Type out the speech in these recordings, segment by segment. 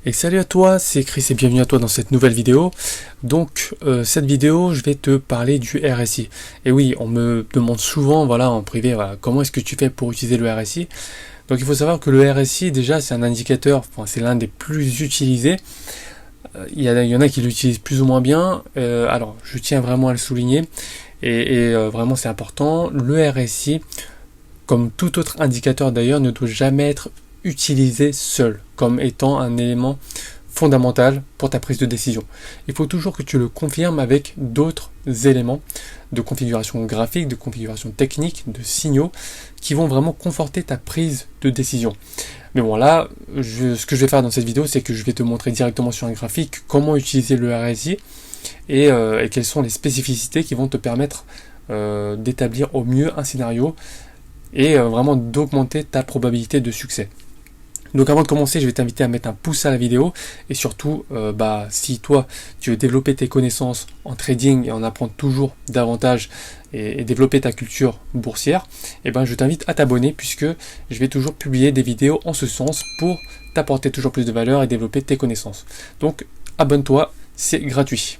Et salut à toi, c'est Chris et bienvenue à toi dans cette nouvelle vidéo. Donc cette vidéo, je vais te parler du RSI. Et oui, on me demande souvent, voilà, en privé, voilà, comment est-ce que tu fais pour utiliser le RSI. Donc il faut savoir que le RSI, déjà, c'est un indicateur, enfin, c'est l'un des plus utilisés. Il y en a qui l'utilisent plus ou moins bien. Alors, je tiens vraiment à le souligner. Et vraiment, c'est important. Le RSI, comme tout autre indicateur d'ailleurs, ne doit jamais être utilisé seul, comme étant un élément fondamental pour ta prise de décision. Il faut toujours que tu le confirmes avec d'autres éléments de configuration graphique, de configuration technique, de signaux qui vont vraiment conforter ta prise de décision. Mais bon, là, ce que je vais faire dans cette vidéo, c'est que je vais te montrer directement sur un graphique comment utiliser le RSI et quelles sont les spécificités qui vont te permettre d'établir au mieux un scénario et vraiment d'augmenter ta probabilité de succès. Donc avant de commencer, je vais t'inviter à mettre un pouce à la vidéo et surtout, si toi tu veux développer tes connaissances en trading et en apprendre toujours davantage et développer ta culture boursière, je t'invite à t'abonner puisque je vais toujours publier des vidéos en ce sens pour t'apporter toujours plus de valeur et développer tes connaissances. Donc abonne-toi, c'est gratuit.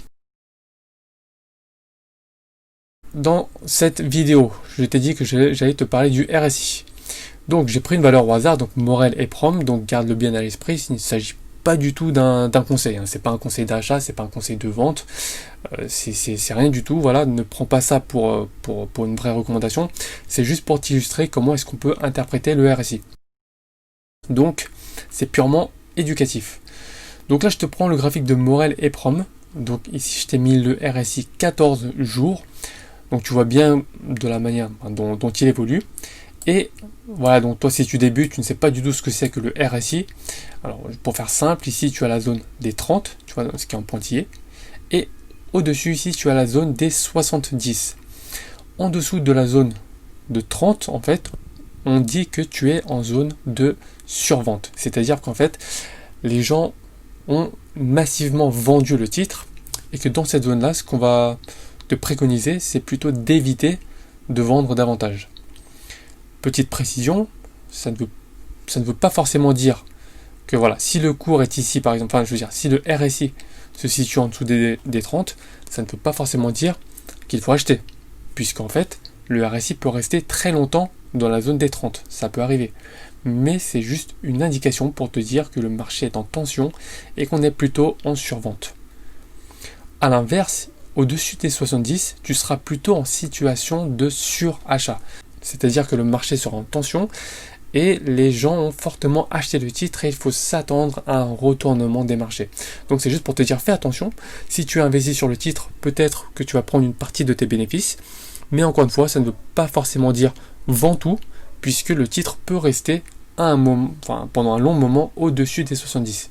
Dans cette vidéo, je t'ai dit que j'allais te parler du RSI. Donc j'ai pris une valeur au hasard, donc Morel et Prom, donc garde-le bien à l'esprit, il ne s'agit pas du tout d'un conseil, c'est pas un conseil d'achat, c'est pas un conseil de vente, c'est rien du tout, voilà, ne prends pas ça pour une vraie recommandation, c'est juste pour t'illustrer comment est-ce qu'on peut interpréter le RSI. Donc c'est purement éducatif. Donc là je te prends le graphique de Morel et Prom, donc ici je t'ai mis le RSI 14 jours, donc tu vois bien de la manière dont il évolue. Et voilà, donc toi si tu débutes, tu ne sais pas du tout ce que c'est que le RSI. Alors pour faire simple, ici tu as la zone des 30, tu vois ce qui est en pointillé. Et au-dessus ici tu as la zone des 70. En dessous de la zone de 30, en fait, on dit que tu es en zone de survente. C'est-à-dire qu'en fait, les gens ont massivement vendu le titre et que dans cette zone-là, ce qu'on va te préconiser, c'est plutôt d'éviter de vendre davantage. Petite précision, ça ne veut pas forcément dire que voilà, si le cours est ici par exemple, si le RSI se situe en dessous des 30, ça ne peut pas forcément dire qu'il faut acheter, puisqu'en fait, le RSI peut rester très longtemps dans la zone des 30, ça peut arriver. Mais c'est juste une indication pour te dire que le marché est en tension et qu'on est plutôt en survente. A l'inverse, au-dessus des 70, tu seras plutôt en situation de surachat. C'est-à-dire que le marché sera en tension et les gens ont fortement acheté le titre et il faut s'attendre à un retournement des marchés. Donc c'est juste pour te dire, fais attention, si tu investis sur le titre, peut-être que tu vas prendre une partie de tes bénéfices, mais encore une fois, ça ne veut pas forcément dire vends tout, puisque le titre peut rester à un moment, pendant un long moment au-dessus des 70.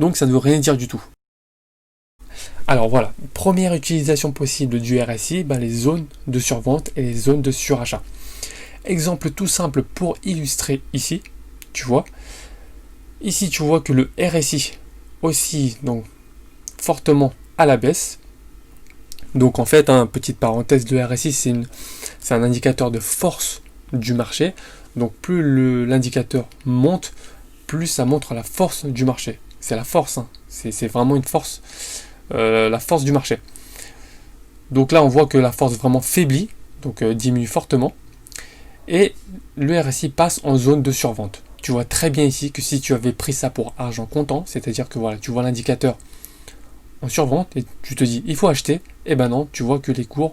Donc ça ne veut rien dire du tout. Alors voilà, première utilisation possible du RSI, les zones de survente et les zones de surachat. Exemple tout simple pour illustrer ici, tu vois. Ici tu vois que le RSI oscille donc fortement à la baisse. Donc en fait, petite parenthèse, le RSI c'est un indicateur de force du marché. Donc plus l'indicateur monte, plus ça montre la force du marché. C'est la force, c'est vraiment une force. La force du marché. Donc là on voit que la force vraiment faiblit, donc diminue fortement, et le RSI passe en zone de survente. Tu vois très bien ici que si tu avais pris ça pour argent comptant, c'est-à-dire que voilà, tu vois l'indicateur en survente et tu te dis il faut acheter, et ben non, tu vois que les cours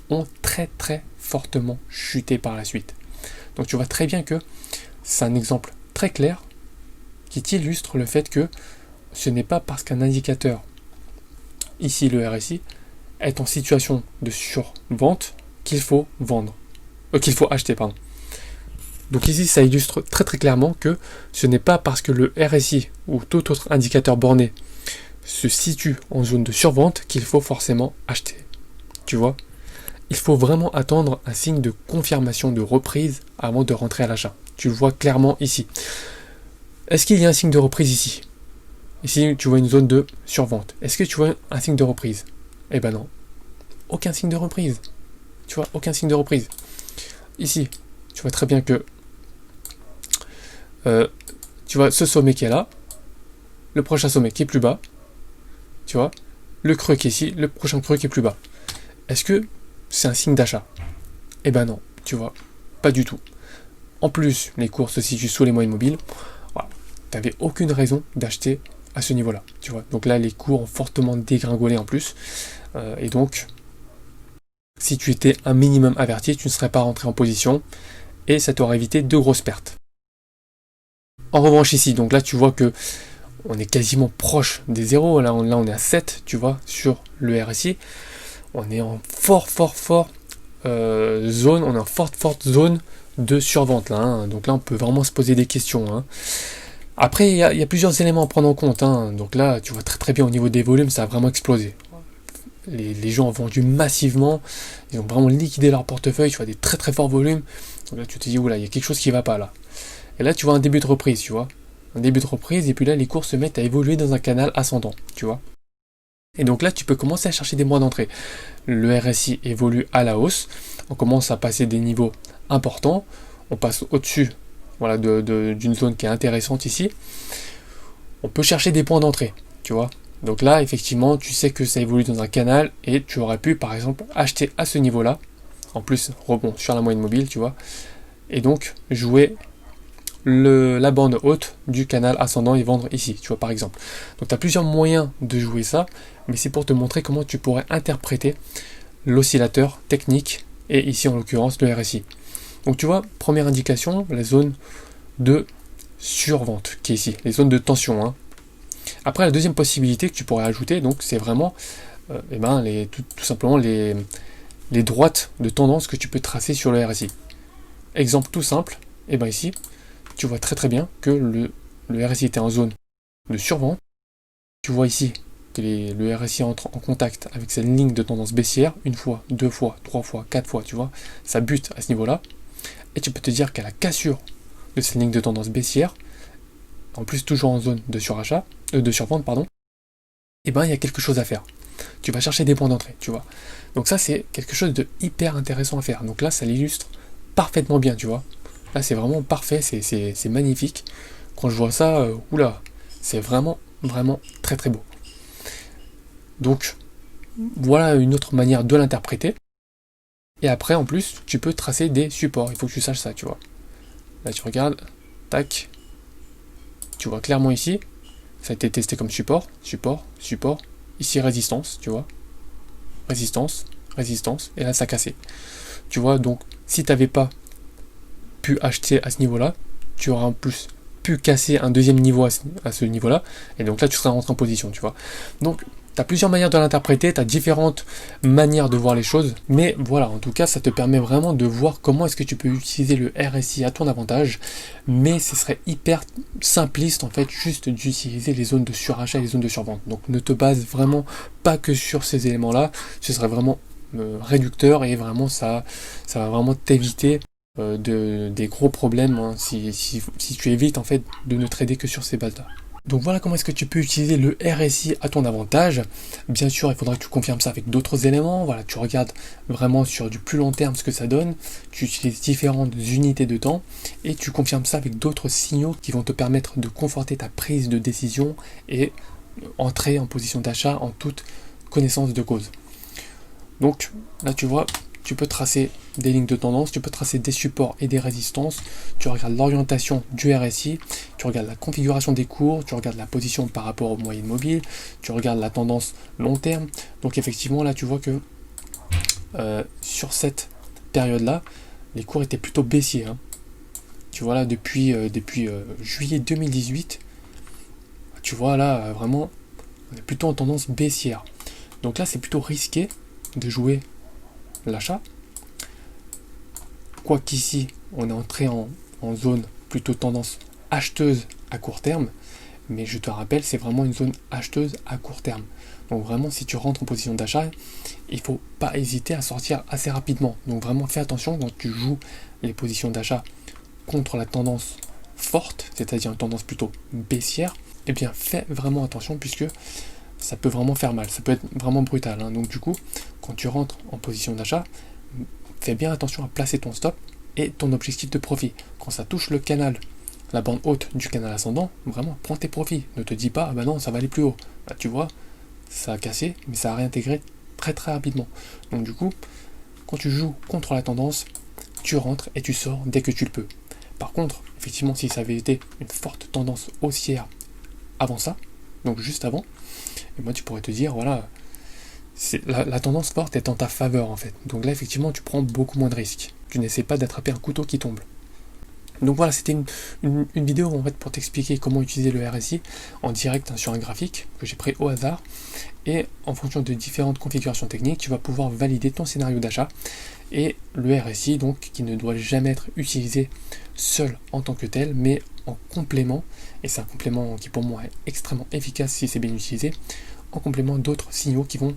ont très très fortement chuté par la suite. Donc tu vois très bien que c'est un exemple très clair qui t'illustre le fait que ce n'est pas parce qu'un indicateur, ici le RSI, est en situation de survente qu'il faut vendre. Qu'il faut acheter, pardon. Donc ici, ça illustre très très clairement que ce n'est pas parce que le RSI ou tout autre indicateur borné se situe en zone de survente qu'il faut forcément acheter. Tu vois ? Il faut vraiment attendre un signe de confirmation de reprise avant de rentrer à l'achat. Tu le vois clairement ici. Est-ce qu'il y a un signe de reprise ici ? Ici, tu vois une zone de survente. Est-ce que tu vois un signe de reprise ? Eh ben non. Aucun signe de reprise. Tu vois, aucun signe de reprise. Ici, tu vois très bien que tu vois ce sommet qui est là, le prochain sommet qui est plus bas, tu vois, le creux qui est ici, le prochain creux qui est plus bas. Est-ce que c'est un signe d'achat? Eh ben non, tu vois, pas du tout. En plus, les cours se situent sous les moyennes mobiles. Voilà. Tu n'avais aucune raison d'acheter à ce niveau-là, tu vois. Donc là, les cours ont fortement dégringolé en plus. Et donc, si tu étais un minimum averti, tu ne serais pas rentré en position et ça t'aurait évité de grosses pertes. En revanche ici, donc là tu vois que on est quasiment proche des zéros, là on est à 7, tu vois, sur le RSI. On est en zone, on est en forte zone de survente là, hein. Donc là on peut vraiment se poser des questions, hein. Après il y a plusieurs éléments à prendre en compte, hein. Donc là tu vois très bien au niveau des volumes, ça a vraiment explosé. Les gens ont vendu massivement, ils ont vraiment liquidé leur portefeuille, tu vois, des très forts volumes. Donc là tu te dis, oula, il y a quelque chose qui va pas là. Et là tu vois un début de reprise, tu vois. Un début de reprise, et puis là les cours se mettent à évoluer dans un canal ascendant, tu vois. Et donc là tu peux commencer à chercher des points d'entrée. Le RSI évolue à la hausse, on commence à passer des niveaux importants, on passe au-dessus, voilà, d'une zone qui est intéressante ici. On peut chercher des points d'entrée, tu vois. Donc là, effectivement, tu sais que ça évolue dans un canal et tu aurais pu, par exemple, acheter à ce niveau-là. En plus, rebond sur la moyenne mobile, tu vois. Et donc, jouer la bande haute du canal ascendant et vendre ici, tu vois, par exemple. Donc, tu as plusieurs moyens de jouer ça, mais c'est pour te montrer comment tu pourrais interpréter l'oscillateur technique et ici, en l'occurrence, le RSI. Donc, tu vois, première indication, la zone de survente qui est ici, les zones de tension, hein. Après, la deuxième possibilité que tu pourrais ajouter, donc, c'est vraiment tout simplement les droites de tendance que tu peux tracer sur le RSI. Exemple tout simple, et bien ici, tu vois très bien que le RSI était en zone de survente. Tu vois ici que le RSI entre en contact avec cette ligne de tendance baissière, une fois, deux fois, trois fois, quatre fois, tu vois, ça bute à ce niveau-là. Et tu peux te dire qu'à la cassure de cette ligne de tendance baissière, en plus toujours en zone de surachat, de survente, pardon, et ben il y a quelque chose à faire. Tu vas chercher des points d'entrée, tu vois. Donc ça c'est quelque chose de hyper intéressant à faire. Donc là ça l'illustre parfaitement bien, tu vois. Là c'est vraiment parfait, c'est magnifique. Quand je vois ça, oula, c'est vraiment très beau. Donc voilà une autre manière de l'interpréter. Et après en plus tu peux tracer des supports. Il faut que tu saches ça, tu vois. Là tu regardes, tac. Tu vois clairement ici, ça a été testé comme support. Ici résistance, tu vois. Résistance, et là ça a cassé. Tu vois, donc si tu n'avais pas pu acheter à ce niveau-là, tu auras en plus pu casser un deuxième niveau à ce niveau-là, et donc là tu seras rentré en position, tu vois. Donc tu as plusieurs manières de l'interpréter, tu as différentes manières de voir les choses, mais voilà, en tout cas ça te permet vraiment de voir comment est-ce que tu peux utiliser le RSI à ton avantage, mais ce serait hyper simpliste en fait juste d'utiliser les zones de surachat et les zones de survente. Donc ne te base vraiment pas que sur ces éléments-là, ce serait vraiment réducteur et vraiment ça va vraiment t'éviter des gros problèmes, hein, si tu évites en fait de ne trader que sur ces bases-là. Donc voilà comment est-ce que tu peux utiliser le RSI à ton avantage. Bien sûr, il faudra que tu confirmes ça avec d'autres éléments. Voilà, tu regardes vraiment sur du plus long terme ce que ça donne. Tu utilises différentes unités de temps et tu confirmes ça avec d'autres signaux qui vont te permettre de conforter ta prise de décision et entrer en position d'achat en toute connaissance de cause. Donc là, tu vois, tu peux tracer des lignes de tendance, tu peux tracer des supports et des résistances, tu regardes l'orientation du RSI, tu regardes la configuration des cours, tu regardes la position par rapport aux moyennes mobiles, tu regardes la tendance long terme. Donc effectivement là tu vois que sur cette période-là, les cours étaient plutôt baissiers, hein. Tu vois là depuis juillet 2018, tu vois là vraiment on est plutôt en tendance baissière. Donc là c'est plutôt risqué de jouer l'achat. Quoiqu'ici, on est entré en zone plutôt tendance acheteuse à court terme, mais je te rappelle, c'est vraiment une zone acheteuse à court terme. Donc vraiment, si tu rentres en position d'achat, il ne faut pas hésiter à sortir assez rapidement. Donc vraiment, fais attention quand tu joues les positions d'achat contre la tendance forte, c'est-à-dire une tendance plutôt baissière, eh bien fais vraiment attention puisque ça peut vraiment faire mal, ça peut être vraiment brutal, hein. Donc du coup, quand tu rentres en position d'achat, fais bien attention à placer ton stop et ton objectif de profit. Quand ça touche le canal la bande haute du canal ascendant, vraiment, prends tes profits. Ne te dis pas, ah bah non, ça va aller plus haut. Bah, tu vois, ça a cassé, mais ça a réintégré très très rapidement. Donc du coup, quand tu joues contre la tendance, tu rentres et tu sors dès que tu le peux. Par contre, effectivement, si ça avait été une forte tendance haussière avant ça, donc juste avant, et moi tu pourrais te dire, voilà, la tendance forte est en ta faveur en fait. Donc là, effectivement, tu prends beaucoup moins de risques. Tu n'essaies pas d'attraper un couteau qui tombe. Donc voilà, c'était une vidéo en fait pour t'expliquer comment utiliser le RSI en direct, hein, sur un graphique que j'ai pris au hasard. Et en fonction de différentes configurations techniques, tu vas pouvoir valider ton scénario d'achat. Et le RSI, donc, qui ne doit jamais être utilisé seul en tant que tel, mais en complément, et c'est un complément qui pour moi est extrêmement efficace si c'est bien utilisé, en complément d'autres signaux qui vont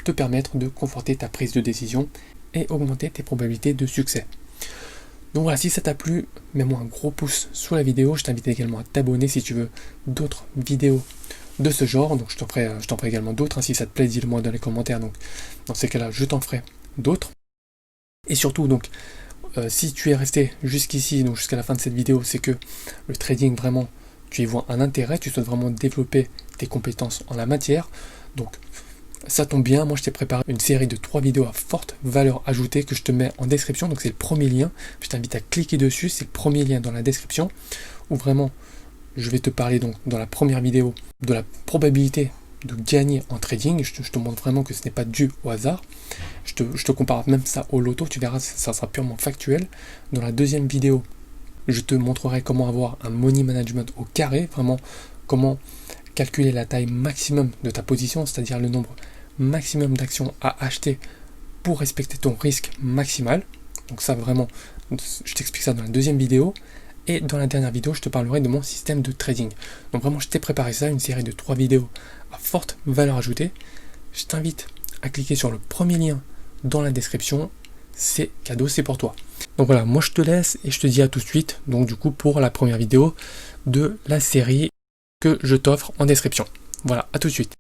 te permettre de conforter ta prise de décision et augmenter tes probabilités de succès. Donc voilà, si ça t'a plu, mets-moi un gros pouce sous la vidéo. Je t'invite également à t'abonner si tu veux d'autres vidéos de ce genre. Donc je t'en ferai également d'autres, hein. Si ça te plaît, dis-le moi dans les commentaires. Donc dans ces cas-là, je t'en ferai d'autres. Et surtout, donc, si tu es resté jusqu'ici, donc jusqu'à la fin de cette vidéo, c'est que le trading, vraiment, tu y vois un intérêt, tu souhaites vraiment développer tes compétences en la matière. Donc ça tombe bien, moi je t'ai préparé une série de 3 vidéos à forte valeur ajoutée que je te mets en description. Donc c'est le premier lien, je t'invite à cliquer dessus, c'est le premier lien dans la description, où vraiment je vais te parler donc dans la première vidéo de la probabilité de gagner en trading. Je te montre vraiment que ce n'est pas dû au hasard. Je te compare même ça au loto, tu verras, ça sera purement factuel. Dans la deuxième vidéo, je te montrerai comment avoir un money management au carré, vraiment comment calculer la taille maximum de ta position, c'est-à-dire le nombre maximum d'actions à acheter pour respecter ton risque maximal. Donc ça vraiment, je t'explique ça dans la deuxième vidéo. Et dans la dernière vidéo, je te parlerai de mon système de trading. Donc vraiment, je t'ai préparé ça, une série de 3 vidéos à forte valeur ajoutée. Je t'invite à cliquer sur le premier lien dans la description. C'est cadeau, c'est pour toi. Donc voilà, moi je te laisse et je te dis à tout de suite. Donc du coup, pour la première vidéo de la série que je t'offre en description. Voilà, à tout de suite.